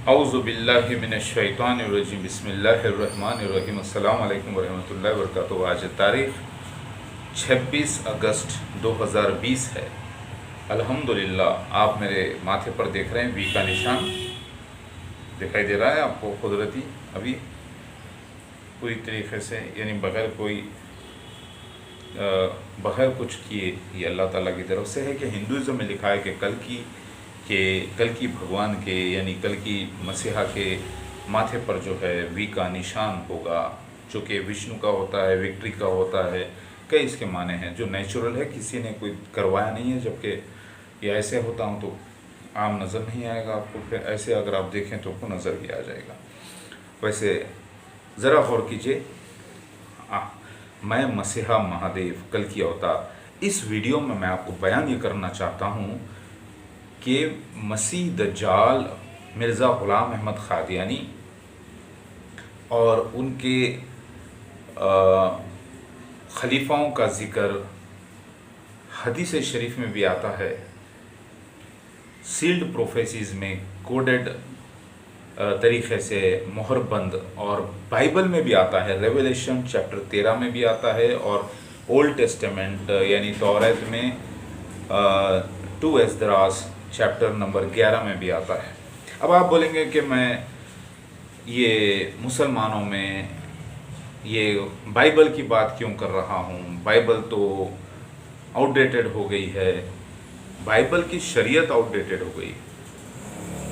اعوذ باللہ من الشیطان الرجیم بسم اللہ الرحمن الرحیم السلام علیکم ورحمۃ اللہ وبرکاتہ۔ آج تاریخ 26 اگست 2020 ہے۔ الحمدللہ آپ میرے ماتھے پر دیکھ رہے ہیں وی کا نشان دکھائی دے رہا ہے آپ کو قدرتی، ابھی پوری طریقے سے یعنی بغیر کچھ کیے یہ اللہ تعالیٰ کی طرف سے ہے کہ ہندوازم میں لکھا ہے کہ کل کی بھگوان کے یعنی کل کی مسیحا کے ماتھے پر جو ہے وی کا نشان ہوگا، جو کہ وشنو کا ہوتا ہے، وکٹری کا ہوتا ہے، کئی اس کے معنی ہیں جو نیچرل ہے، کسی نے کوئی کروایا نہیں ہے، جبکہ یہ ایسے ہوتا ہوں تو عام نظر نہیں آئے گا آپ کو، پھر ایسے اگر آپ دیکھیں تو آپ کو نظر بھی آ جائے گا۔ ویسے ذرا غور کیجئے، میں مسیحا مہادیو کل کی اوتار، اس ویڈیو میں آپ کو بیان یہ کرنا چاہتا ہوں کہ مسیح دجال مرزا غلام احمد قادیانی اور ان کے خلیفاؤں کا ذکر حدیث شریف میں بھی آتا ہے، سیلڈ پروفیسیز میں کوڈڈ طریقے سے مہر بند، اور بائبل میں بھی آتا ہے، ریویلیشن چیپٹر 13 میں بھی آتا ہے، اور اولڈ ٹیسٹمنٹ یعنی توریت میں 2 اسدراس چیپٹر نمبر 11 میں بھی آتا ہے۔ اب آپ بولیں گے کہ میں یہ مسلمانوں میں یہ بائبل کی بات کیوں کر رہا ہوں، بائبل تو آؤٹ ڈیٹڈ ہو گئی ہے، بائبل کی شریعت آؤٹ ڈیٹڈ ہو گئی،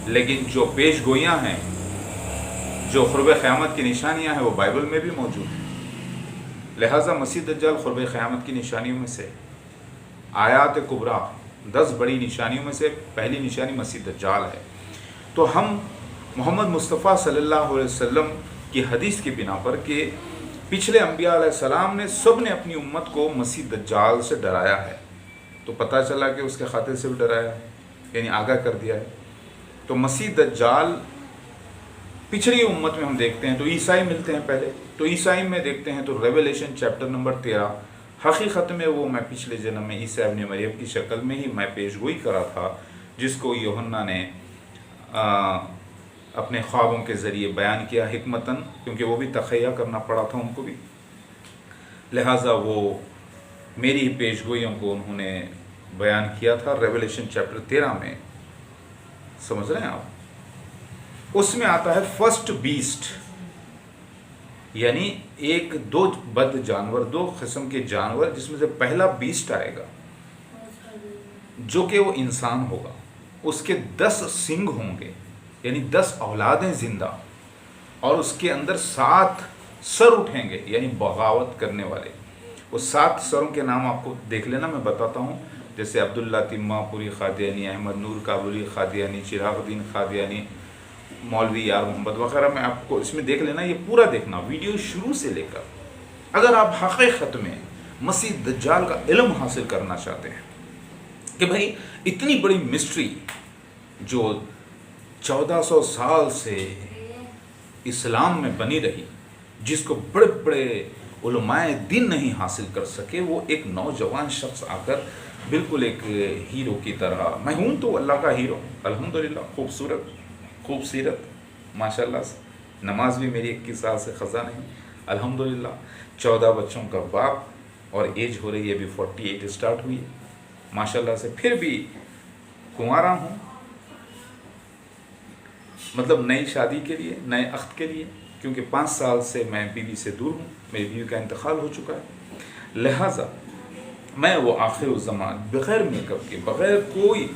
لیکن جو پیش گوئیاں ہیں، جو قرب قیامت کی نشانیاں ہیں، وہ بائبل میں بھی موجود ہیں۔ لہٰذا مسیح دجال قرب قیامت کی نشانیوں میں سے آیات کبریٰ 10 بڑی نشانیوں میں سے پہلی نشانی مسیح دجال ہے۔ تو ہم محمد مصطفیٰ صلی اللہ علیہ وسلم کی حدیث کی بنا پر کہ پچھلے انبیاء علیہ السلام نے سب نے اپنی امت کو مسیح دجال سے ڈرایا ہے، تو پتہ چلا کہ اس کے قاتل سے بھی ڈرایا ہے، یعنی آگاہ کر دیا ہے۔ تو مسیح دجال پچھلی امت میں ہم دیکھتے ہیں تو عیسائی ملتے ہیں پہلے، تو عیسائی میں دیکھتے ہیں تو ریویلیشن چیپٹر نمبر 13، حقیقت میں وہ میں پچھلے جنم میں عیسیٰ ابن مریم کی شکل میں ہی میں پیش گوئی کرا تھا، جس کو یوحنا نے اپنے خوابوں کے ذریعے بیان کیا حکمتاً، کیونکہ وہ بھی تخیہ کرنا پڑا تھا ان کو بھی، لہٰذا وہ میری ہی پیش گوئیوں کو انہوں نے بیان کیا تھا ریویلیشن چیپٹر 13 میں، سمجھ رہے ہیں آپ؟ اس میں آتا ہے فرسٹ بیسٹ، یعنی دو بد جانور، 2 قسم کے جانور، جس میں سے پہلا بیسٹ آئے گا جو کہ وہ انسان ہوگا، اس کے 10 سنگ ہوں گے، یعنی 10 اولادیں زندہ، اور اس کے اندر 7 سر اٹھیں گے، یعنی بغاوت کرنے والے۔ وہ 7 سروں کے نام آپ کو دیکھ لینا، میں بتاتا ہوں، جیسے عبداللہ تیمہ پوری قادیانی، احمد نور کابلی قادیانی، چراغ الدین قادیانی، مولوی یار محمد وغیرہ، میں آپ کو اس میں دیکھ لینا، یہ پورا دیکھنا ویڈیو شروع سے لے کر، اگر آپ حقیقت میں مسیح دجال کا علم حاصل کرنا چاہتے ہیں کہ بھئی اتنی بڑی مسٹری جو 1400 سال سے اسلام میں بنی رہی، جس کو بڑے بڑے علماء دین نہیں حاصل کر سکے، وہ ایک نوجوان شخص آ کر بالکل ایک ہیرو کی طرح، میں ہوں تو اللہ کا ہیرو الحمدللہ، خوب سیرت ماشاءاللہ سے، نماز بھی میری 21 سال سے قضا نہیں الحمدللہ، 14 بچوں کا باپ، اور ایج ہو رہی ہے ابھی 48 اسٹارٹ ہوئی ہے ماشاءاللہ سے، پھر بھی کنوارا ہوں، مطلب نئی شادی کے لیے، نئے عقد کے لیے، کیونکہ 5 سال سے میں بیوی سے دور ہوں، میری بیوی کا انتقال ہو چکا ہے، لہٰذا میں وہ آخر الزمان بغیر میک اپ کے، بغیر کوئی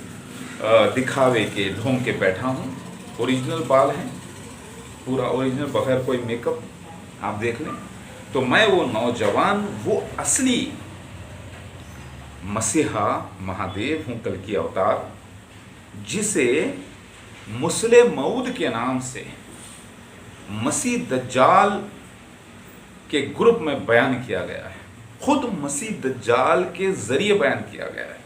دکھاوے کے ڈھونگ کے بیٹھا ہوں، اوریجنل بال ہیں، پورا اوریجنل، بغیر کوئی میک اپ، آپ دیکھ لیں، تو میں وہ نوجوان، وہ اصلی مسیحا مہادیو ہوں کل کی اوتار، جسے مسلح موعود کے نام سے مسیح دجال کے گروپ میں بیان کیا گیا ہے، خود مسیح دجال کے ذریعے بیان کیا گیا ہے۔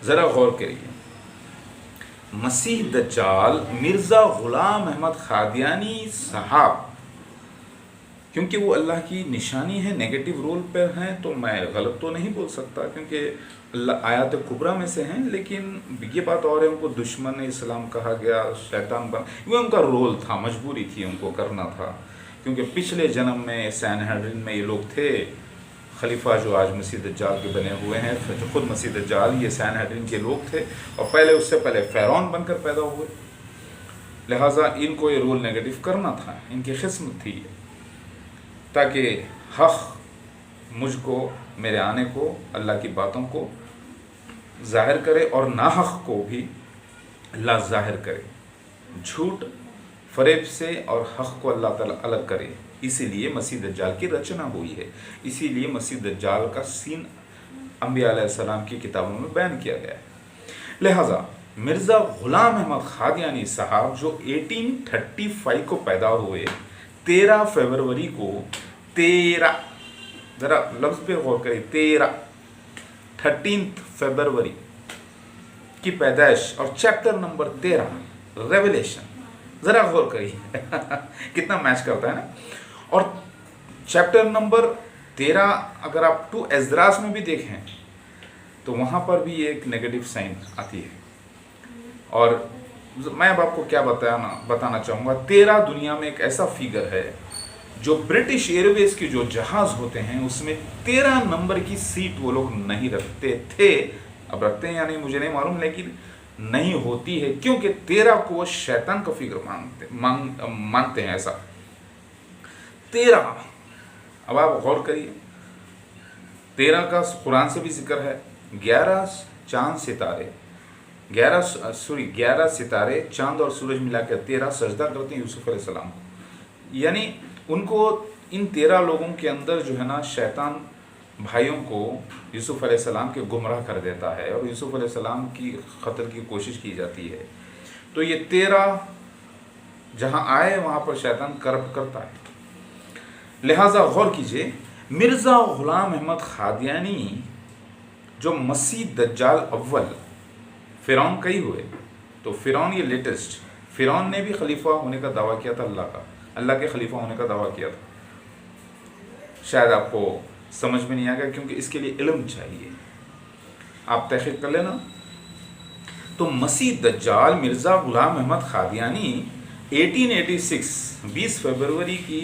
ذرا غور کریے، مسیح دجال مرزا غلام احمد قادیانی صاحب، کیونکہ وہ اللہ کی نشانی ہے، نیگیٹو رول پر ہیں، تو میں غلط تو نہیں بول سکتا، کیونکہ आयत कुबरा में से हैं, लेकिन ये बात और है उनको दुश्मन इस्लाम कहा गया, शैतान बन, वो उनका रोल था, मजबूरी थी, उनको करना था, क्योंकि पिछले जन्म में सैनहेड्रिन में ये लोग थे, खलीफा जो आज मसीह दज्जाल के बने हुए हैं, जो खुद मसीह दज्जाल ये सैनहेड्रिन के लोग थे, और पहले उससे पहले फ़िरौन बनकर पैदा हुए, लिहाजा इनको ये रोल नेगेटिव करना था, इनकी किस्मत थी, ताकि हक़ मुझको, मेरे आने को, अल्लाह की बातों को ज़ाहिर करे और नाहक़ को भी अल्लाह ज़ाहिर करे, झूठ फ़रेब से और हक़ को अल्लाह ताला अलग करे। इसीलिए मसीह दज्जाल की रचना हुई है, इसीलिए मसीह दज्जाल का सीन अंबिया अलैहिस्सलाम की किताबों में बयान किया गया है। लिहाजा मिर्ज़ा ग़ुलाम अहमद क़ादियानी साहब जो 1835 को पैदा हुए, 13 फरवरी को, 13, ज़रा लफ्ज़ पे गौर करिए, 13 फरवरी की पैदाइश और चैप्टर नंबर 13 रेवलेशन, ज़रा गौर करिए कितना मैच करता है ना। और चैप्टर नंबर 13 अगर आप 2 एज़रास में भी देखें तो वहाँ पर भी एक नेगेटिव साइन आती है। और मैं अब आपको क्या बताना चाहूँगा, 13 दुनिया में एक ऐसा फिगर है जो ब्रिटिश एयरवेज के जो जहाज़ होते हैं उसमें 13 नंबर की सीट वो लोग नहीं रखते थे, अब रखते हैं या नहीं मुझे नहीं मालूम, लेकिन नहीं होती है, क्योंकि 13 को शैतान का फिगर मानते हैं ऐसा। 13, अब आप गौर करिए, 13 का कुरान से भी जिक्र है, 11 चांद सितारे, 11 सितारे, चांद और सूरज मिलाकर 13 सजदा करते हैं यूसुफ अलैहिस्सलाम को, यानी उनको इन 13 लोगों के अंदर जो है ना शैतान भाइयों को यूसुफ अलैहिस्सलाम के गुमराह कर देता है और यूसुफ अलैहिस्सलाम की कत्ल की कोशिश की जाती है। तो ये 13 जहाँ आए वहाँ पर शैतान करप्ट करता है। लिहाजा गौर कीजिए, मिर्ज़ा ग़ुलाम अहमद क़ादियानी जो मसीह दज्जाल अव्वल, फ़िरौन कई हुए, तो फ़िरौन ये लेटेस्ट, फ़िरौन ने भी खलीफा होने का दावा किया था, अल्लाह के खलीफा होने का दावा किया था। शायद आपको समझ में नहीं आएगा क्योंकि इसके लिए इल्म चाहिए, आप तहक़ीक़ कर लेना। तो मसीह दज्जाल मिर्ज़ा ग़ुलाम अहमद क़ादियानी 1886 20 फरवरी की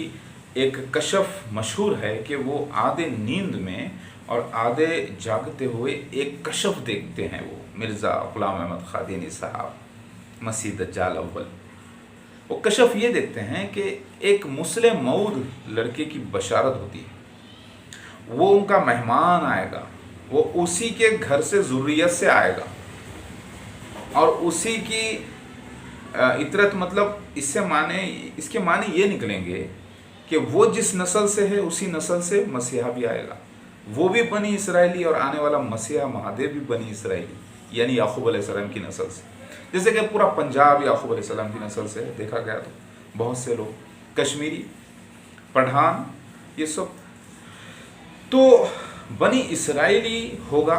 एक कशफ मशहूर है कि वो आधे नींद में और आधे जागते हुए एक कशफ देखते हैं। वो मिर्ज़ा ग़ुलाम अहमद क़ादियानी साहब मसीह दज्जाल अव्वल, वो कशफ ये देखते हैं कि एक मुस्लिम मऊद लड़के की बशारत होती है, वो उनका मेहमान आएगा, वो उसी के घर से ज़ुर्रियत से आएगा और उसी की इतरत, मतलब इसके माने ये निकलेंगे कि वो जिस नस्ल से है उसी नस्ल से मसीहा भी आएगा, वो भी बनी इसराइली और आने वाला मसीहा महादेव भी बनी इसराइली, यानी याकूब अलैहिस्सलाम की नस्ल से। जैसे कि पूरा पंजाब याकूब अलैहिस्सलाम की नस्ल से देखा गया, तो बहुत से लोग कश्मीरी, पठान, ये सब तो बनी इसराइली होगा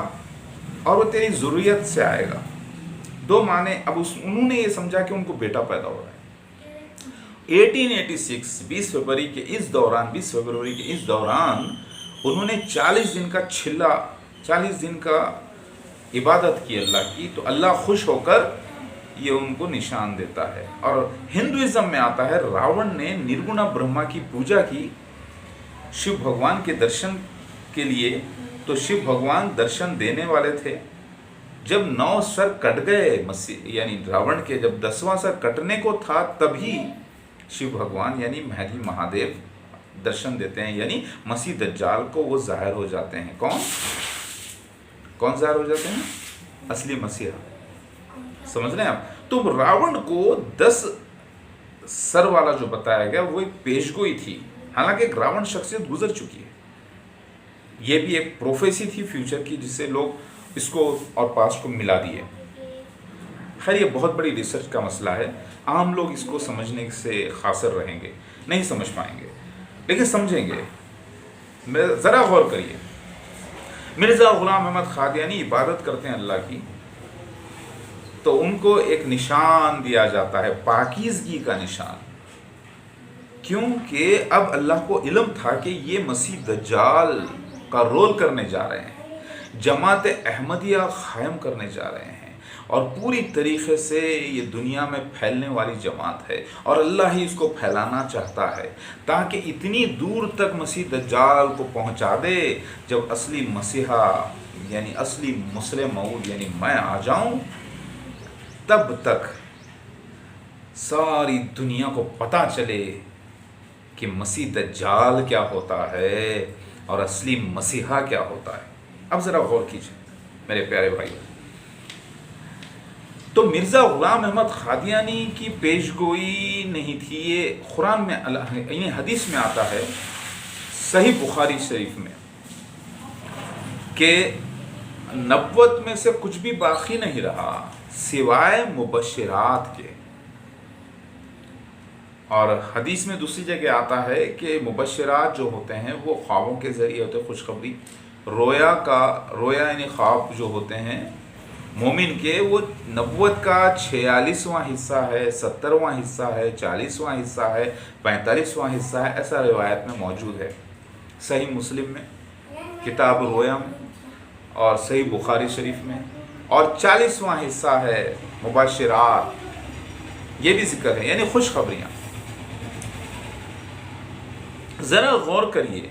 और वो तेरी ज़ुर्रियत से आएगा। 2 माने, अब उन्होंने ये समझा कि उनको बेटा पैदा हो रहा है। 1886 20 फरवरी के इस दौरान उन्होंने 40 दिन का 40 दिन का इबादत की अल्लाह की, तो अल्लाह खुश होकर ये उनको निशान देता है। और हिंदुइज्म में आता है, रावण ने निर्गुणा ब्रह्मा की पूजा की शिव भगवान के दर्शन के लिए, तो शिव भगवान दर्शन देने वाले थे। जब 9 सर कट गए यानी रावण के, जब 10वां सर कटने को था, तभी शिव भगवान यानी महदी महादेव दर्शन देते हैं, यानी मसीह दज्जाल को वो ज़ाहिर हो जाते हैं। कौन ज़ाहिर हो जाते हैं? असली मसीहा, समझ रहे हैं आप। तो रावण को 10 सर वाला जो बताया गया वो एक पेशगोई थी, हालांकि एक रावण शख्सियत गुजर चुकी है। ये भी एक प्रोफेसी थी फ्यूचर की, जिससे लोग इसको और पास्ट को मिला दिए। खैर ये बहुत बड़ी रिसर्च का मसला है, आम लोग इसको समझने से खासर रहेंगे, नहीं समझ पाएंगे, लेकिन समझेंगे। ज़रा गौर करिए, मिर्ज़ा ग़ुलाम अहमद क़ादियानी इबादत करते हैं अल्लाह की, तो उनको एक निशान दिया जाता है, पाकीज़गी का निशान, क्योंकि अब अल्लाह को इल्म था कि ये मसीह दज्जाल का रोल करने जा रहे हैं। जमात अहमदिया क़ायम करने जा रहे हैं और पूरी तरीके से ये दुनिया में फैलने वाली जमात है और अल्लाह ही इसको फैलाना चाहता है ताकि इतनी दूर तक मसीह दज्जाल को पहुंचा दे, जब असली मसीहा यानी असली मुस्लिम मऊद यानी मैं आ जाऊं, तब तक सारी दुनिया को पता चले कि मसीह दज्जाल क्या होता है और असली मसीहा क्या होता है। अब ज़रा गौर कीजिए मेरे प्यारे भाई। तो मिर्ज़ा ग़ुलाम अहमद क़ादियानी की पेशगोई नहीं थी, ये कुरान में यानी हदीस में आता है सही बुखारी शरीफ में कि नबुव्वत में से कुछ भी बाकी नहीं रहा सिवाय मुबश्शिरात के। और हदीस में दूसरी जगह आता है कि मुबश्शिरात जो होते हैं वो ख्वाबों के ज़रिए होते हैं, खुशखबरी। रोया यानी ख्वाब जो होते हैं मोमिन के, वो नबुव्वत का 46वां हिस्सा है, 70वां हिस्सा है, 40वां हिस्सा है, 45वां हिस्सा है, ऐसा रिवायत में मौजूद है। सही मुस्लिम में, किताब रोया में और सही बुखारी शरीफ में। और 40वां हिस्सा है मुबश्शिरात, ये भी जिक्र है, यानी खुशखबरियाँ। ज़रा गौर करिए,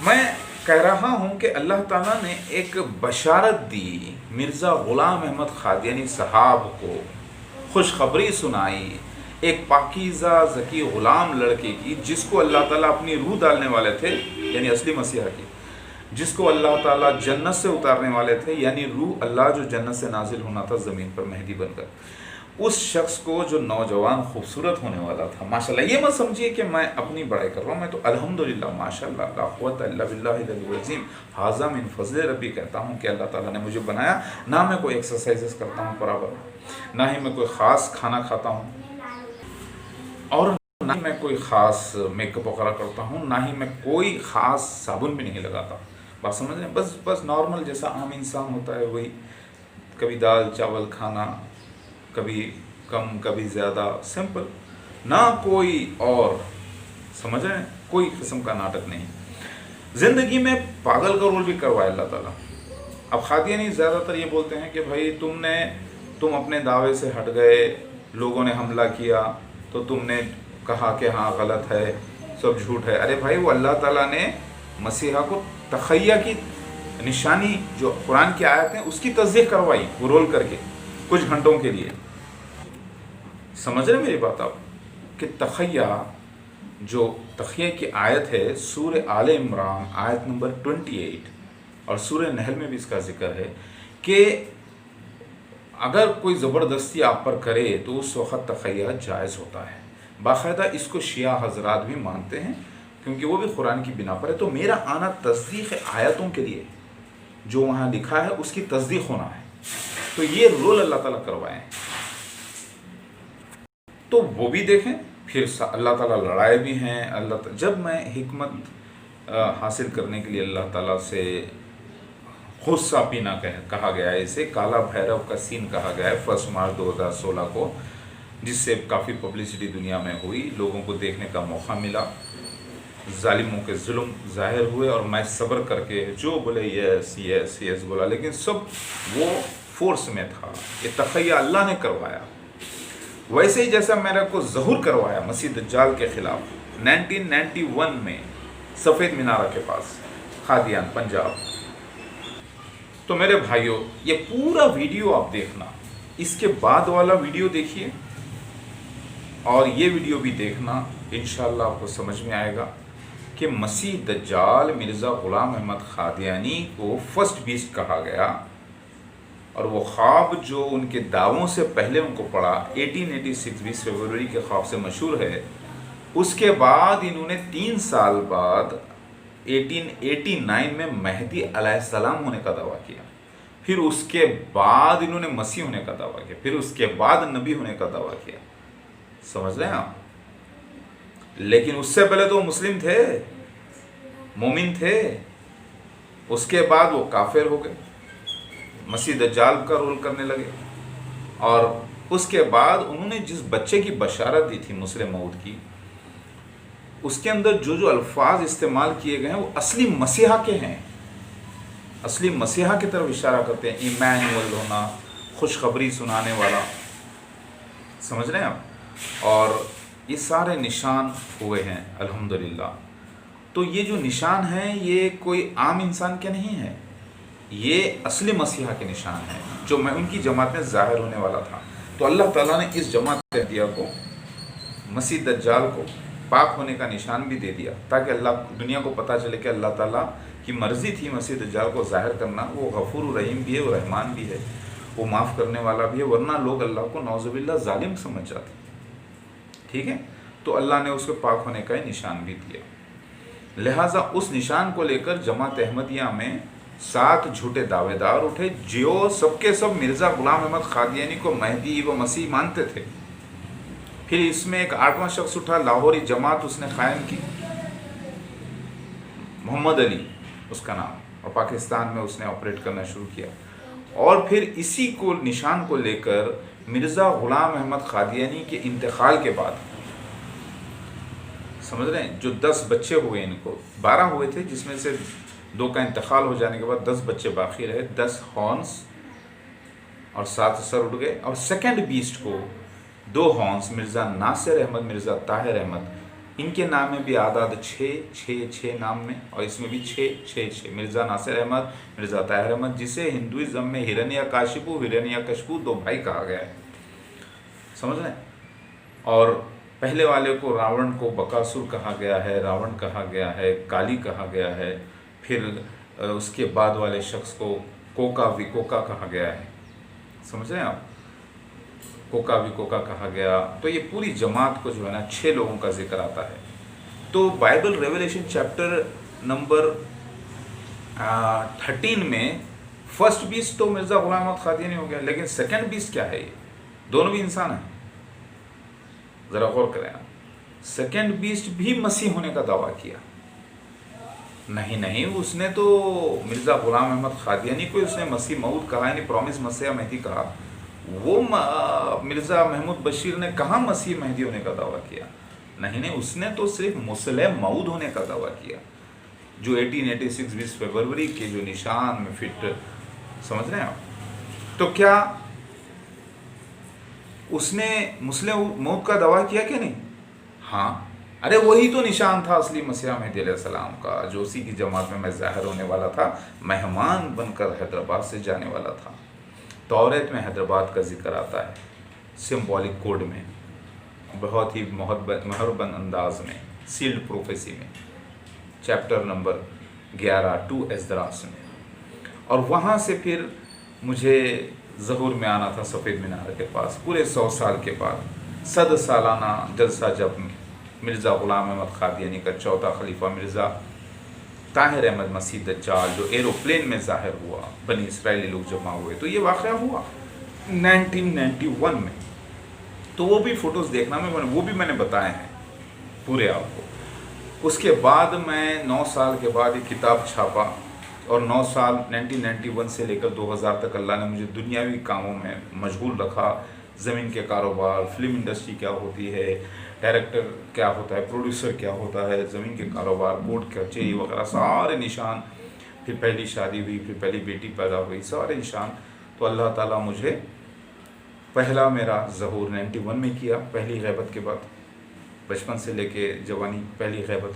मैं कह रहा हूँ कि अल्लाह ताला ने एक बशारत दी मिर्ज़ा ग़ुलाम अहमद क़ादियानी साहब को, खुशखबरी सुनाई एक पाकीज़ा ज़की ग़ुलाम लड़के की, जिसको अल्लाह ताला अपनी रूह डालने वाले थे, यानी असली मसीहा की, जिसको अल्लाह ताला जन्नत से उतारने वाले थे, यानी रूह अल्लाह जो जन्नत से नाजिल होना था ज़मीन पर मेहदी बनकर, उस शख्स को जो नौजवान खूबसूरत होने वाला था। माशाल्लाह, ये मत समझिए कि मैं अपनी बड़ाई कर रहा हूँ, मैं तो अल्हम्दुलिल्लाह माशाल्लाह ला क़ुव्वता इल्ला बिल्लाहिल अलीय्यिल अज़ीम हाज़ा मिन फ़ज़्ल रब्बी कहता हूँ कि अल्लाह ताला ने मुझे बनाया। ना मैं कोई एक्सरसाइजेस करता हूँ बराबर, ना ही मैं कोई ख़ास खाना खाता हूँ, और ना ही मैं कोई ख़ास मेकअप वगैरह करता हूँ, ना ही मैं कोई ख़ास साबुन भी नहीं लगाता। बात समझ रहे हैं? बस नॉर्मल जैसा आम इंसान होता है वही, कभी दाल चावल खाना, कभी कम कभी ज़्यादा, सिंपल, ना कोई और, समझ रहे हैं, कोई किस्म का नाटक नहीं। ज़िंदगी में पागल का रोल भी करवाया अल्लाह ताला। अब क़ादियानी ज़्यादातर ये बोलते हैं कि भाई तुम अपने दावे से हट गए, लोगों ने हमला किया तो तुमने कहा कि हाँ गलत है, सब झूठ है। अरे भाई, वो अल्लाह ताला ने मसीहा को तखय्या की निशानी जो कुरान की आयत है उसकी तस्दीक करवाई, वो रोल करके कुछ घंटों के लिए। समझ रहे मेरी बात आप, कि तखय्या, जो तखय्या की आयत है सूरह आले इमरान आयत नंबर 28 और सूरह नहल में भी इसका जिक्र है कि अगर कोई ज़बरदस्ती आप पर करे तो उस वक़्त तखय्या जायज़ होता है। बाकायदा इसको शिया हजरात भी मानते हैं क्योंकि वो भी कुरान की बिना पर है। तो मेरा आना तस्दीक आयतों के लिए, जो वहाँ लिखा है उसकी तस्दीक होना है, तो ये रोल अल्लाह ताला करवाए। तो वो भी देखें, फिर अल्लाह ताला लड़ाए भी हैं। जब मैं हिकमत हासिल करने के लिए अल्लाह ताला से गुस्सा पीना कहा गया है, इसे काला भैरव का सीन कहा गया है 1 मार्च 2016 को, जिससे काफ़ी पब्लिसिटी दुनिया में हुई, लोगों को देखने का मौका मिला, जालिमों के जुल्म ज़ाहिर हुए और मैं सब्र करके जो बोले यस यस यस बोला, लेकिन सब वो फोर्स में था। ये तखय्या अल्लाह ने करवाया। वैसे ही जैसा मेरे को ज़हूर करवाया मसीह दज्जाल के ख़िलाफ़ 1991 में सफ़ेद मीनारा के पास, क़ादियान पंजाब। तो मेरे भाइयों, ये पूरा वीडियो आप देखना, इसके बाद वाला वीडियो देखिए और ये वीडियो भी देखना, इंशाअल्लाह आपको समझ में आएगा कि मसीह दज्जाल मिर्ज़ा ग़ुलाम अहमद क़ादियानी को फर्स्ट बीस्ट कहा गया। और वो ख्वाब जो उनके दावों से पहले उनको पड़ा 1886 20 फरवरी के ख्वाब से मशहूर है, उसके बाद इन्होंने 3 साल बाद 1889 में मेहदी अलैहिस्सलाम होने का दावा किया, फिर उसके बाद इन्होंने मसीह होने का दावा किया, फिर उसके बाद नबी होने का दावा किया। समझ रहे हैं आप? लेकिन उससे पहले तो मुस्लिम थे, मोमिन थे, उसके बाद वो काफिर हो गए, मसीह दज्जाल का रोल करने लगे। और उसके बाद उन्होंने जिस बच्चे की बशारत दी थी मुस्लिम मऊद की, उसके अंदर जो जो अल्फाज इस्तेमाल किए गए हैं वो असली मसीहा के हैं, असली मसीहा की तरफ इशारा करते हैं, इमैनुअल होना, खुशखबरी सुनाने वाला, समझ रहे हैं आप। और ये सारे निशान हुए हैं अल्हम्दुलिल्लाह। तो ये जो निशान हैं ये कोई आम इंसान के नहीं है, ये असली मसीहा के निशान हैं जो मैं उनकी जमात में ज़ाहिर होने वाला था। तो अल्लाह ताला ने इस जमात अहदिया को, मसीह दज्जाल को पाक होने का निशान भी दे दिया, ताकि अल्लाह दुनिया को पता चले कि अल्लाह ताला की मर्ज़ी थी मसीह दज्जाल को ज़ाहिर करना। वो गफूर रहीम भी है, वो रहमान भी है, वो माफ़ करने वाला भी है, वरना लोग अल्लाह को नौज़ुबिल्लाह ज़ालिम समझ जाते। ठीक है, तो अल्लाह ने उसको पाक होने का ही निशान भी दिया। लिहाजा उस निशान को लेकर जमात अहमदिया में 7 झूठे दावेदार उठे, जो सबके सब मिर्ज़ा ग़ुलाम अहमद क़ादियानी को महदी व मसीह मानते थे। फिर इसमें एक 8वां शख्स उठा, लाहौरी जमात उसने कायम की, मोहम्मद अली उसका नाम, और पाकिस्तान में उसने ऑपरेट करना शुरू किया। और फिर इसी को निशान को लेकर मिर्ज़ा ग़ुलाम अहमद क़ादियानी के इंतकाल के बाद, समझ रहे हैं, जो 10 बच्चे हुए, इनको 12 हुए थे, जिसमें से 2 का इंतकाल हो जाने के बाद 10 बच्चे बाकी रहे, 10 हॉर्न्स और 7 सर उड़ गए। और सेकंड बीस्ट को 2 हॉर्न्स, मिर्ज़ा नासिर अहमद, मिर्ज़ा ताहिर अहमद, इनके नाम में भी आदाद 6 नाम में, और इसमें भी 6 मिर्ज़ा नासिर अहमद, मिर्ज़ा ताहिर अहमद, जिसे हिंदुइज़्म में हिरण्यकाशिपु, हिरण्यकशिपु 2 भाई कहा गया है, समझ रहे हैं। और पहले वाले को रावण को बकासुर कहा गया है, रावण कहा गया है, काली कहा गया है। फिर उसके बाद वाले शख्स को कोका विकोका कहा गया है, समझ रहे हैं आप, कोका विकोका कहा गया। तो ये पूरी जमात को जो है ना 6 लोगों का जिक्र आता है। तो बाइबल रेवलेशन चैप्टर नंबर 13 में फर्स्ट बीस्ट तो मिर्ज़ा ग़ुलाम अहमद क़ादियानी हो गया, लेकिन सेकंड बीस्ट क्या है? ये दोनों भी इंसान हैं, ज़रा गौर करें आप। सेकंड बीस्ट भी मसीह होने का दावा किया, नहीं, उसने तो मिर्ज़ा ग़ुलाम अहमद क़ादियानी को उसने मसीह मऊद कहा, यानी प्रॉमिस मसीह महदी कहा। वो मिर्ज़ा महमूद बशीर ने कहाँ मसीह महदी होने का दावा किया? नहीं, उसने तो सिर्फ मुस्लिम मऊद होने का दावा किया, जो 1886 20 फरवरी के जो निशान में फिट, समझ रहे हैं आप। तो क्या उसने मुस्लिम मौत का दावा किया कि नहीं? हाँ, अरे वही तो निशान था असली मसीह महदी अलैहिस्सलाम का, जो उसी की जमात में मैं ज़ाहिर होने वाला था, मेहमान बनकर हैदराबाद से जाने वाला था। तौरात में हैदराबाद का जिक्र आता है, सिम्बॉलिक कोड में, बहुत ही महरबन अंदाज में, सील्ड प्रोफेसी में, चैप्टर नंबर 11 2 एस्दरास में। और वहाँ से फिर मुझे ज़हूर में आना था सफ़ेद मीनार के पास, पूरे 100 साल के बाद, 100 सालाना जलसा, जब मिर्ज़ा ग़ुलाम अहमद क़ादियानी का 4था खलीफा मिर्ज़ा ताहिर अहमद मसीह दज्जाल जो एरोप्लेन में ज़ाहिर हुआ, बनी इसराइली लोग जमा हुए। तो ये वाक़या हुआ 1991 में। तो वो भी फ़ोटोज़ देखना, वो भी मैंने बताए हैं पूरे आपको। उसके बाद मैं 9 साल के बाद एक किताब छापा, और 9 साल 1991 से लेकर 2000 तक अल्लाह ने मुझे दुनियावी कामों में मशगूल रखा। ज़मीन के कारोबार, फिल्म इंडस्ट्री क्या होती है, डायरेक्टर क्या होता है, प्रोड्यूसर क्या होता है, ज़मीन के कारोबार, कोर्ट कचहरी वगैरह सारे निशान। फिर पहली शादी हुई, फिर पहली बेटी पैदा हुई, सारे निशान। तो अल्लाह ताला मुझे पहला मेरा ज़हूर 91 में किया, पहली ग़ैबत के बाद, बचपन से लेके जवानी पहली ग़ैबत,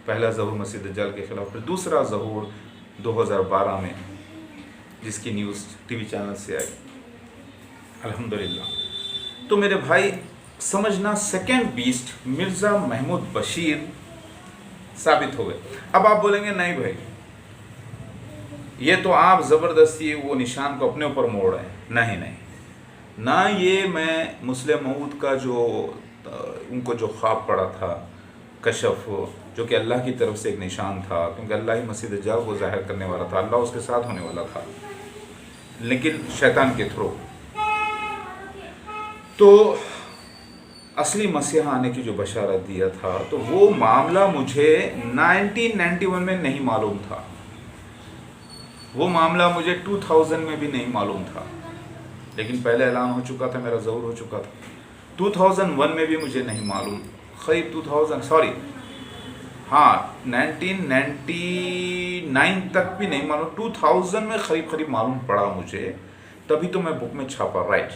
पहला ज़हूर मसीह दज्जाल के ख़िलाफ़। फिर दूसरा ज़हूर 2012 में, जिसकी न्यूज़ टीवी चैनल से आई, अल्हम्दुलिल्लाह। तो मेरे भाई समझना, सेकंड बीस्ट मिर्ज़ा महमूद बशीर साबित हो गए। अब आप बोलेंगे नहीं भाई, ये तो आप ज़बरदस्ती वो निशान को अपने ऊपर मोड़ रहे हैं। नहीं ना, ये मैं मुस्लिम मऊद का जो उनको जो ख्वाब पड़ा था, कशफ, जो कि अल्लाह की तरफ से एक निशान था, क्योंकि अल्लाह ही मसीह दज्जाल को ज़ाहिर करने वाला था, अल्लाह उसके साथ होने वाला था, लेकिन शैतान के थ्रू। तो असली मसीहा आने की जो बशारत दिया था, तो वो मामला मुझे 1991 में नहीं मालूम था, वो मामला मुझे 2000 में भी नहीं मालूम था, लेकिन पहले ऐलान हो चुका था, मेरा ज़हूर हो चुका था। 2001 में भी मुझे नहीं मालूम, करीब 2000, सॉरी हाँ 1999 तक भी नहीं मालूम, 2000 में करीब मालूम पड़ा मुझे, तभी तो मैं बुक में छापा, राइट।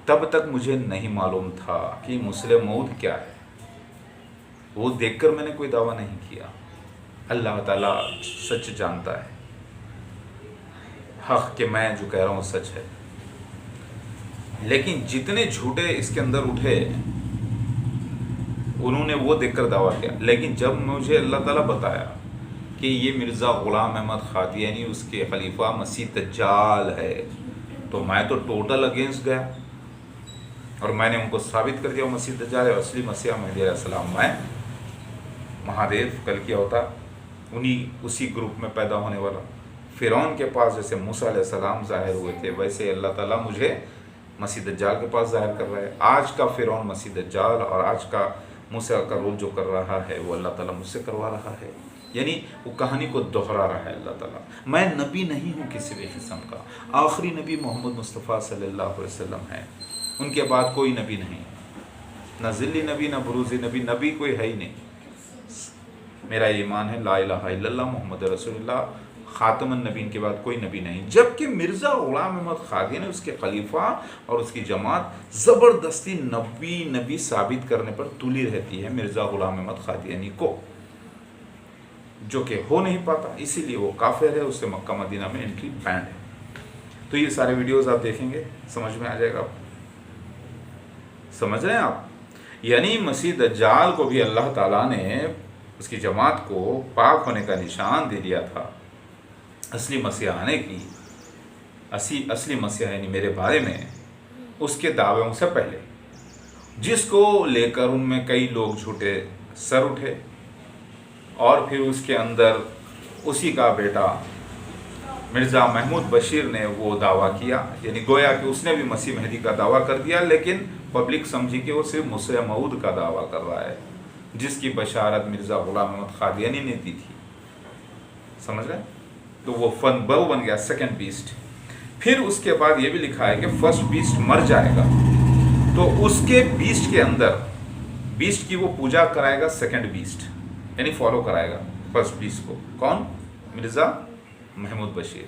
तब तक मुझे नहीं मालूम था कि मुस्लिम मौद क्या है। वो देखकर मैंने कोई दावा नहीं किया। अल्लाह ताला सच जानता है, हक कि मैं जो कह रहा हूँ सच है। लेकिन जितने झूठे इसके अंदर उठे उन्होंने वो देखकर दावा किया। लेकिन जब मुझे अल्लाह ताला बताया कि ये मिर्ज़ा ग़ुलाम अहमद क़ादियानी उसके खलीफा मसीह दज्जाल है, तो मैं तो टोटल अगेंस्ट गया और मैंने उनको साबित कर दिया मसीह दज्जाल है, असली मसीह मेहदी अलैहिस्सलाम मैं महादेव कल क्या होता उन्हीं उसी ग्रुप में पैदा होने वाला। फ़िरौन के पास जैसे मूसा अलैहिस्सलाम ज़ाहिर हुए थे, वैसे अल्लाह ताला मुझे मसीह दज्जाल के पास ज़ाहिर कर रहा है। आज का फ़िरौन मसीह दज्जाल और आज का मूसा का रोल जो कर रहा है वो अल्लाह ताला मुझसे करवा रहा है। यानी वो कहानी को दोहरा रहा है अल्लाह ताला। मैं नबी नहीं हूँ किसी भी किस्म का, आखिरी नबी मोहम्मद मुस्तफ़ा सल्लल्लाहु अलैहि वसल्लम है, उनके बाद कोई नबी नहीं, न ज़िल्ली नबी न बुरूज़ी नबी, नबी कोई है ही नहीं। मेरा ईमान है ला इलाहा इल्लल्लाह मुहम्मद रसूलुल्लाह ख़ातमुन नबीन के बाद कोई नबी नहीं। जबकि मिर्ज़ा ग़ुलाम अहमद क़ादियानी उसके खलीफा और उसकी जमात ज़बरदस्ती नबी साबित करने पर तुली रहती है मिर्ज़ा ग़ुलाम अहमद क़ादियानी को, जो कि हो नहीं पाता, इसीलिए वो काफिर है, उससे मक्का मदीना में एंट्री बैंड है। तो ये सारे वीडियोस आप देखेंगे समझ में आ जाएगा। समझ रहे हैं आप? यानी मसीह दज्जाल को भी अल्लाह ताला ने उसकी जमात को पाक होने का निशान दे दिया था, असली मसीह आने की, असली मसीह यानी मेरे बारे में उसके दावों से पहले, जिसको लेकर उनमें कई लोग झूठे सर उठे और फिर उसके अंदर उसी का बेटा मिर्ज़ा महमूद बशीर ने वो दावा किया, यानी गोया कि उसने भी मसीह मेहदी का दावा कर दिया, लेकिन पब्लिक समझी कि वो सिर्फ मुस्लिम मऊद का दावा कर रहा है, जिसकी बशारत मिर्ज़ा ग़ुलाम अहमद क़ादियानी ने दी थी। समझ रहे? तो वो वो बन गया सेकंड बीस्ट। फिर उसके बाद ये भी लिखा है कि फर्स्ट बीस्ट मर जाएगा, तो उसके बीस्ट के अंदर बीस्ट की वो पूजा कराएगा सेकंड बीस्ट, यानी फॉलो कराएगा फर्स्ट बीस्ट को। कौन? मिर्ज़ा महमूद बशीर,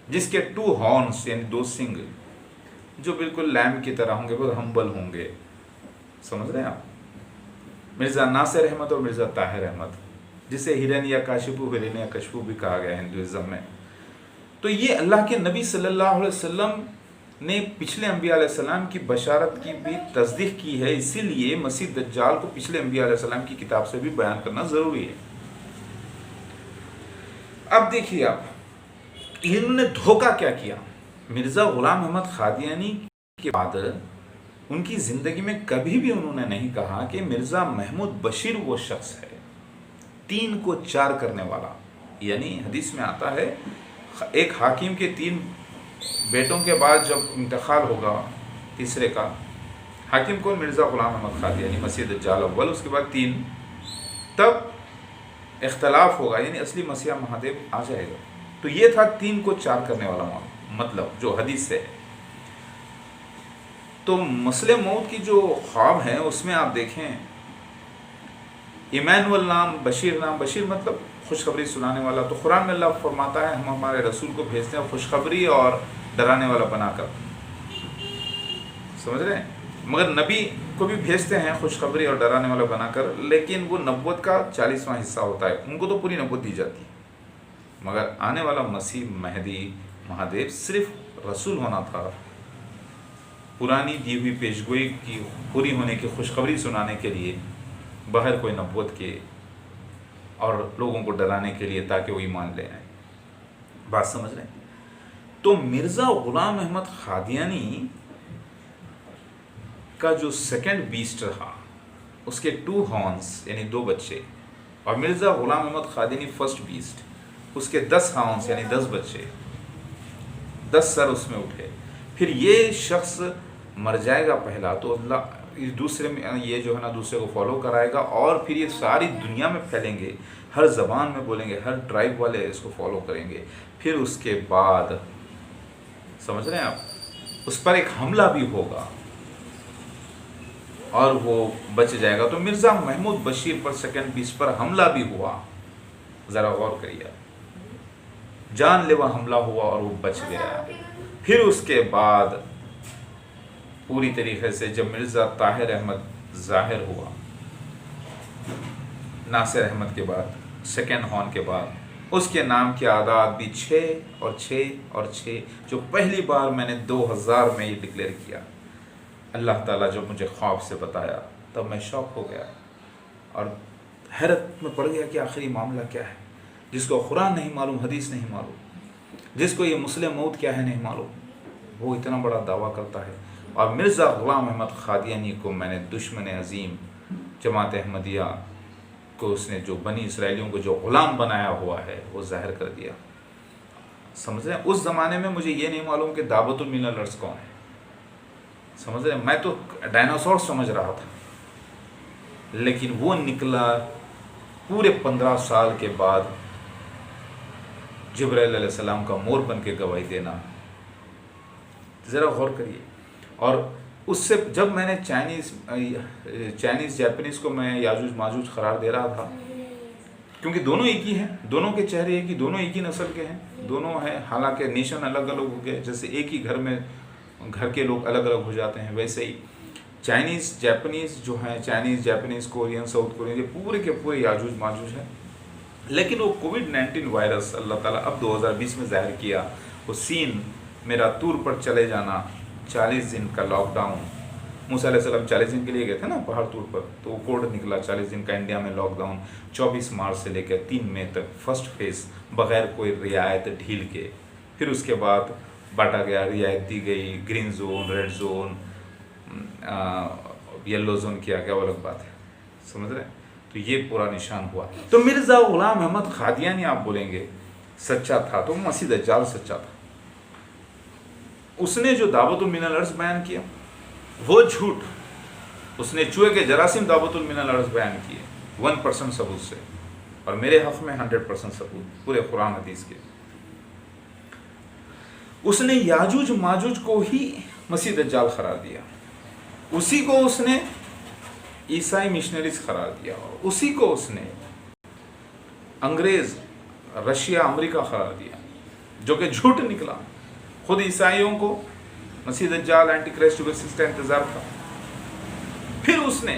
जिसके 2 हॉर्न्स यानी 2 सिंग जो बिल्कुल लैम की तरह होंगे, बहुत हम्बल होंगे। समझ रहे हैं आप? मिर्ज़ा नासिर अहमद और मिर्ज़ा ताहिर अहमद, जिसे हिरण्यकशिपु भी कहा गया है हिंदुज़म में। तो ये अल्लाह के नबी सल्लल्लाहु अलैहि वसल्लम ने पिछले अंबिया अलैहिस्सलाम की बशारत की भी तस्दीक की है, इसीलिए मसीह दज्जाल को पिछले अंबिया अलैहिस्सलाम की किताब से भी बयान करना ज़रूरी है। अब देखिए आप, इन्होंने धोखा क्या किया। मिर्ज़ा ग़ुलाम अहमद क़ादियानी के बाद उनकी ज़िंदगी में कभी भी उन्होंने नहीं कहा कि मिर्ज़ा महमूद बशीर वो शख्स है 3 को 4 करने वाला। यानी हदीस में आता है एक हाकिम के 3 बेटों के बाद जब इंतकाल होगा तीसरे का, हाकिम को मिर्ज़ा ग़ुलाम अहमद क़ादियानी मसीह दज्जाल अव्वल, उसके बाद 3, तब इख्तलाफ होगा, यानी असली मसीहा महादेव आ जाएगा। तो ये था 3 को 4 करने वाला मतलब जो हदीस से है। तो मसले मौत की जो ख्वाब है उसमें आप देखें, इमानुअल नाम, बशीर मतलब खुशखबरी सुनाने वाला। तो कुरान में अल्लाह फरमाता है हम हमारे रसूल को भेजते हैं खुशखबरी और डराने वाला बनाकर। समझ रहे हैं? मगर नबी को भी भेजते हैं खुशखबरी और डराने वाला बनाकर, लेकिन वो नबूवत का 40वां हिस्सा होता है, उनको तो पूरी नबूवत दी जाती है। मगर आने वाला मसीह मेहदी महादेव सिर्फ रसूल होना था, पुरानी दी हुई पेशगोई की पूरी होने की खुशखबरी सुनाने के लिए, बाहर कोई नबूवत के और लोगों को डराने के लिए, ताकि वो ईमान ले आए। बात समझ रहे हैं? तो मिर्ज़ा ग़ुलाम अहमद क़ादियानी का जो सेकंड बीस्ट रहा, उसके 2 हॉर्न्स यानी 2 बच्चे, और मिर्ज़ा ग़ुलाम अहमद क़ादियानी फर्स्ट बीस्ट, उसके 10 हॉर्न्स यानी 10 बच्चे, 10 सर उसमें उठे। फिर ये शख्स मर जाएगा पहला, तो अल्लाह इस दूसरे में ये जो है ना दूसरे को फॉलो कराएगा, और फिर ये सारी दुनिया में फैलेंगे, हर ज़बान में बोलेंगे, हर ट्राइब वाले इसको फॉलो करेंगे। फिर उसके बाद समझ रहे हैं आप, उस पर एक हमला भी होगा, اور وہ بچ جائے گا. تو مرزا محمود بشیر پر سیکنڈ پیس پر حملہ بھی ہوا. ذرا غور کریے, جان لیوا حملہ ہوا اور وہ بچ گیا. پھر اس کے بعد پوری طریقے سے جب مرزا طاہر احمد ظاہر ہوا, ناصر احمد کے بعد, سیکنڈ ہون کے بعد, اس کے نام کی اعداد بھی 6 اور 6 اور 6, جو پہلی بار میں نے 2000 میں یہ ڈکلیئر کیا. اللہ تعالیٰ جب مجھے خواب سے بتایا تب میں شوق ہو گیا اور حیرت میں پڑ گیا کہ آخری معاملہ کیا ہے. جس کو قرآن نہیں معلوم, حدیث نہیں معلوم, جس کو یہ مسلم موت کیا ہے نہیں معلوم, وہ اتنا بڑا دعویٰ کرتا ہے. اور مرزا غلام احمد قادیانی کو میں نے دشمن عظیم جماعت احمدیہ کو, اس نے جو بنی اسرائیلیوں کو جو غلام بنایا ہوا ہے, وہ ظاہر کر دیا. سمجھ رہے ہیں, اس زمانے میں مجھے یہ نہیں معلوم کہ دعوت المللرز کون ہے. سمجھ رہے ہیں, میں تو ڈائناسور سمجھ رہا تھا, لیکن وہ نکلا پورے 15 سال کے بعد جبرائیل علیہ السلام کا مور بن کے گواہی دینا. ذرا غور کریے. اور اس سے جب میں نے چائنیز جاپنیز کو میں یاجوج ماجوج قرار دے رہا تھا, کیونکہ دونوں ایک ہی ہیں, دونوں کے چہرے ایک ہی, دونوں ایک ہی نسل کے ہیں, دونوں ہیں, حالانکہ نیشن الگ الگ ہو گئے. جیسے ایک ہی گھر میں گھر کے لوگ الگ الگ ہو جاتے ہیں, ویسے ہی چائنیز جاپنیز جو ہیں, Chinese Japanese Korean south Korean, یہ پورے کے پورے یاجوج ماجوج ہیں. لیکن وہ کووڈ-19 وائرس اللہ تعالیٰ اب 2020 میں ظاہر کیا, وہ سین میرا طور پر چلے جانا, 40 دن کا لاک ڈاؤن. موسیٰ علیہ السلام 40 دن کے لیے گئے تھے نا پہاڑ طور پر, تو وہ کوڈ نکلا 40 دن کا انڈیا میں لاک ڈاؤن. 24 مارچ سے لے کر 3 مئی تک فرسٹ فیز بغیر کوئی رعایت ڈھیل کے. پھر اس کے بعد بانٹا گیا, رعایت دی گئی, green zone, red zone, yellow zone کیا گیا, وہ الگ بات ہے. سمجھ رہے ہیں, تو یہ پورا نشان ہوا. تو مرزا غلام احمد قادیانی آپ بولیں گے سچا تھا, تو مسیح دجال سچا تھا. اس نے جو دعوت من الارض بیان کیا وہ جھوٹ, اس نے چوہے کے جراثیم دعوت من الارض بیان کیے 1% ثبوت سے, اور میرے حق میں 100% ثبوت پورے قرآن حدیث کے. اس نے یاجوج ماجوج کو ہی مسیح دجال قرار دیا, اسی کو اس نے عیسائی مشنریز قرار دیا, اور اسی کو اس نے انگریز, رشیا, امریکہ قرار دیا, جو کہ جھوٹ نکلا. خود عیسائیوں کو مسیح دجال اینٹی کرائسٹ ویکسس کا انتظار تھا. پھر اس نے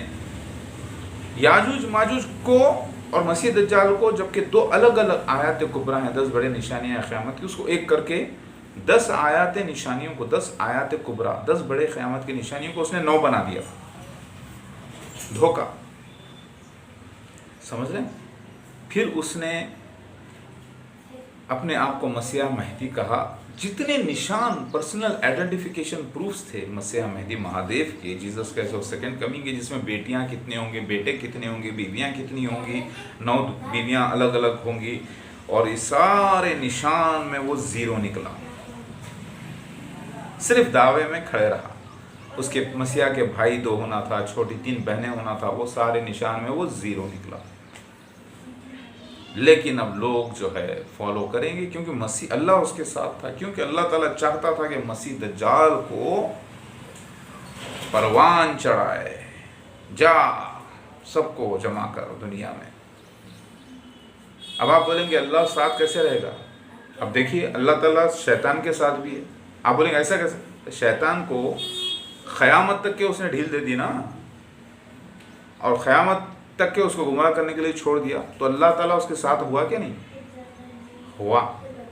یاجوج ماجوج کو اور مسیح دجال کو, جبکہ 2 الگ الگ آیات کبریٰ ہیں, 10 بڑے نشانیاں قیامت کی, اس کو ایک کر کے 10 آیات نشانیوں کو, 10 آیات کبریٰ, 10 بڑے قیامت کی نشانیوں کو اس نے 9 بنا دیا. دھوکہ, سمجھ رہے ہیں. پھر اس نے اپنے آپ کو مسیح مہدی کہا. جتنے نشان, پرسنل آئیڈینٹیفیکیشن پروفز تھے مسیح مہدی مہادیو کے, Jesus Christ of second coming کے, جس میں بیٹیاں کتنے ہوں گے, بیٹے کتنے ہوں گے, بیویاں کتنی ہوں گی, 9 بیویاں الگ الگ ہوں گی, اور اس سارے نشان میں وہ 0 نکلا. صرف دعوے میں کھڑے رہا. اس کے مسیح کے بھائی 2 ہونا تھا, چھوٹی 3 بہنیں ہونا تھا, وہ سارے نشان میں وہ 0 نکلا. لیکن اب لوگ جو ہے فالو کریں گے, کیونکہ مسیح, اللہ اس کے ساتھ تھا, کیونکہ اللہ تعالیٰ چاہتا تھا کہ مسیح دجال کو پروان چڑھائے, جا سب کو جمع کر دنیا میں. اب آپ بولیں گے اللہ ساتھ کیسے رہے گا؟ اب دیکھیے, اللہ تعالیٰ شیطان کے ساتھ بھی ہے. آپ بولیں گے ایسا کیسے؟ شیطان کو قیامت تک کے اس نے ڈھیل دے دی نا, اور قیامت تک کہ اس کو گمراہ کرنے کے لیے چھوڑ دیا, تو اللہ تعالیٰ اس کے ساتھ ہوا کہ نہیں ہوا؟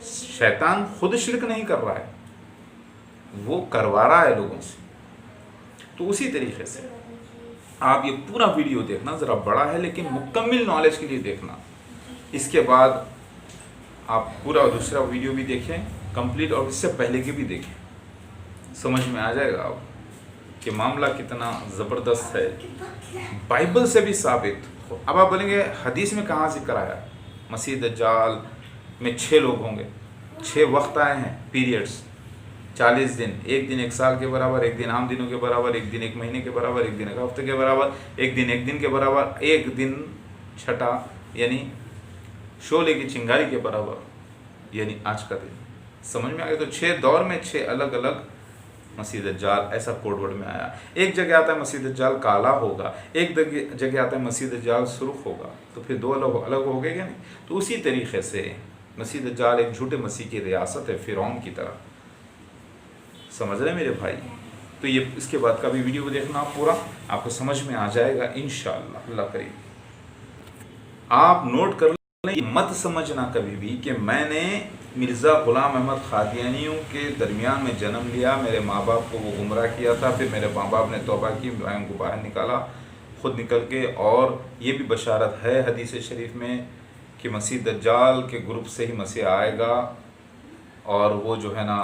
شیطان خود شرک نہیں کر رہا ہے, وہ کروا رہا ہے لوگوں سے. تو اسی طریقے سے آپ یہ پورا ویڈیو دیکھنا, ذرا بڑا ہے لیکن مکمل نالج کے لیے دیکھنا. اس کے بعد آپ پورا دوسرا ویڈیو بھی دیکھیں کمپلیٹ, اور اس سے پہلے کے بھی دیکھیں, سمجھ میں آ جائے گا آپ کہ معاملہ کتنا زبردست ہے, بائبل سے بھی ثابت. اب آپ بولیں گے حدیث میں کہاں ذکر آیا؟ مسیح دجال میں 6 لوگ ہوں گے, 6 وقت آئے ہیں, پیریڈز, 40 دن, ایک دن 1 سال کے برابر, ایک دن عام دنوں کے برابر, ایک دن 1 مہینے کے برابر, ایک دن 1 ہفتے کے برابر, ایک دن 1 دن کے برابر, ایک دن چھٹا یعنی شعلے کی چنگاری کے برابر, یعنی آج کا دن. سمجھ میں آ گیا؟ تو 6 دور میں 6 الگ الگ مسیح دجال ایسا کوڈ ورڈ میں آیا. ایک جگہ آتا ہے مسیح دجال کالا ہوگا, ایک جگہ آتا ہے مسیح دجال سرخ ہوگا, تو پھر دو الگ ہو گئے گا نہیں. تو اسی طریقے سے مسیح دجال ایک جھوٹے مسیح کی ریاست ہے, فرعون کی طرح. سمجھ رہے ہیں میرے بھائی؟ تو یہ اس کے بعد کا بھی ویڈیو دیکھنا پورا, آپ کو سمجھ میں آ جائے گا انشاءاللہ. اللہ کریم آپ نوٹ کر لیں, مت سمجھنا کبھی بھی کہ میں نے مرزا غلام احمد قادیانیوں کے درمیان میں جنم لیا, میرے ماں باپ کو وہ گمراہ کیا تھا, پھر میرے ماں باپ نے توبہ کی, ان کو باہر نکالا خود نکل کے. اور یہ بھی بشارت ہے حدیث شریف میں کہ مسیح دجال کے گروپ سے ہی مسیح آئے گا, اور وہ جو ہے نا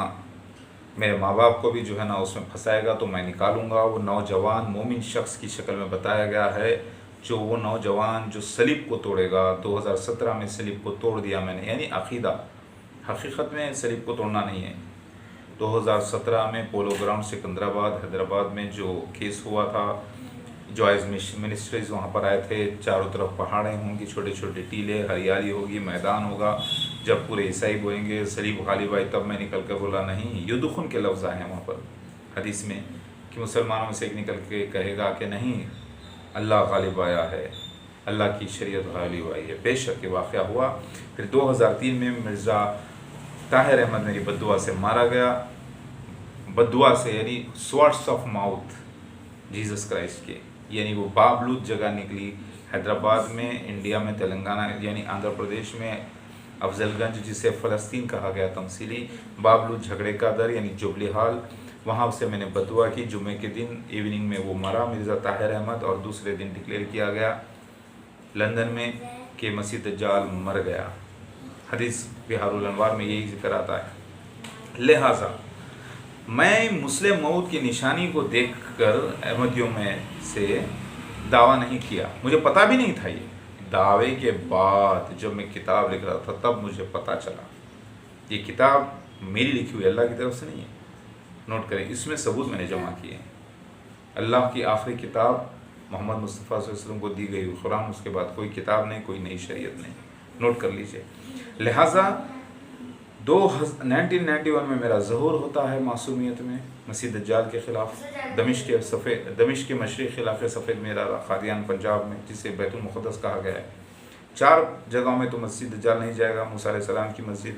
میرے ماں باپ کو بھی جو ہے نا اس میں پھنسائے گا, تو میں نکالوں گا. وہ نوجوان مومن شخص کی شکل میں بتایا گیا ہے, جو وہ نوجوان جو صلیب کو توڑے گا. 2017 میں صلیب کو توڑ دیا میں نے, یعنی عقیدہ, حقیقت میں صلیب کو توڑنا نہیں ہے. 2017 میں پولو گراؤنڈ سکندرآباد حیدرآباد میں جو کیس ہوا تھا, جوائز منسٹریز وہاں پر آئے تھے, چاروں طرف پہاڑیں ہوں گی, چھوٹے چھوٹے ٹیلے, ہریالی ہوگی, میدان ہوگا. جب پورے عیسائی بولیں گے صلیب غالب آئی, تب میں نکل کر بولا نہیں, یدخن کے لفظ آئے ہیں وہاں پر حدیث میں, کہ مسلمانوں میں سے ایک نکل کے کہے گا کہ نہیں اللہ غالب آیا ہے, اللہ کی شریعت غالب آئی ہے. بے شک یہ واقعہ ہوا. پھر 2003 میں مرزا طاہر احمد میری بددعا سے مارا گیا. بددعا سے یعنی سوارٹس آف ماؤتھ جیزس کرائسٹ کے, یعنی وہ بابلود جگہ نکلی حیدرآباد میں, انڈیا میں, تلنگانہ یعنی آندھرا پردیش میں, افضل گنج جسے فلسطین کہا گیا تمثیلی, بابلود جھگڑے کا در یعنی جبلی ہال, وہاں سے میں نے بددعا کی. جمعے کے دن ایوننگ میں وہ مرا مرزا طاہر احمد, اور دوسرے دن ڈکلیئر کیا گیا لندن میں کہ مسیح دجال مر گیا. حدیث بہار الانوار میں یہی ذکر آتا ہے. لہٰذا میں مسلم موت کی نشانی کو دیکھ کر احمدیوں میں سے دعویٰ نہیں کیا, مجھے پتہ بھی نہیں تھا. یہ دعوے کے بعد جب میں کتاب لکھ رہا تھا تب مجھے پتہ چلا. یہ کتاب میری لکھی ہوئی, اللہ کی طرف سے نہیں ہے. نوٹ کریں, اس میں ثبوت میں نے جمع کیے ہیں. اللہ کی آخری کتاب محمد مصطفیٰ صلی اللہ علیہ وسلم کو دی گئی قرآن, اس کے بعد کوئی کتاب نہیں, کوئی نئی شریعت نہیں. نوٹ کر لیجئے. لہٰذا 1991 میں میرا ظہور ہوتا ہے معصومیت میں مسیح دجال کے خلاف. دمشق کے مشرقی علاقے سفید میرا قادیان پنجاب میں, جسے بیت المقدس کہا گیا ہے. 4 جگہوں میں تو مسیح دجال نہیں جائے گا. موسیٰ علیہ السلام کی مسجد,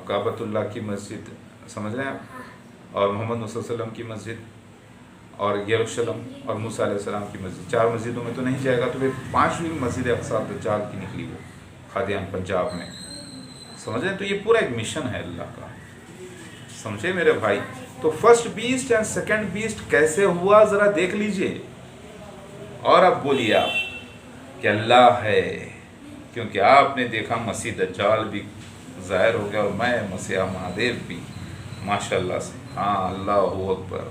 کعبۃ اللہ کی مسجد, سمجھ رہے ہیں آپ, اور محمد صلی اللہ علیہ وسلم کی مسجد, اور یروشلم, اور موسیٰ علیہ السلام کی مسجد. 4 مسجدوں میں تو نہیں جائے گا. تو پھر 5ویں مسجد اقصی دجال کی نکلی وہ قادیان پنجاب میں. سمجھ رہے ہیں؟ تو یہ پورا ایک مشن ہے اللہ کا, سمجھے میرے بھائی. تو first best and second best کیسے ہوا ذرا دیکھ لیجئے, اور اب بولیے آپ کہ اللہ ہے, کیونکہ آپ نے دیکھا مسیح دجال بھی ظاہر ہو گیا, اور میں مسیح مہادیو بھی, ماشاءاللہ سے. ہاں, اللہ اکبر.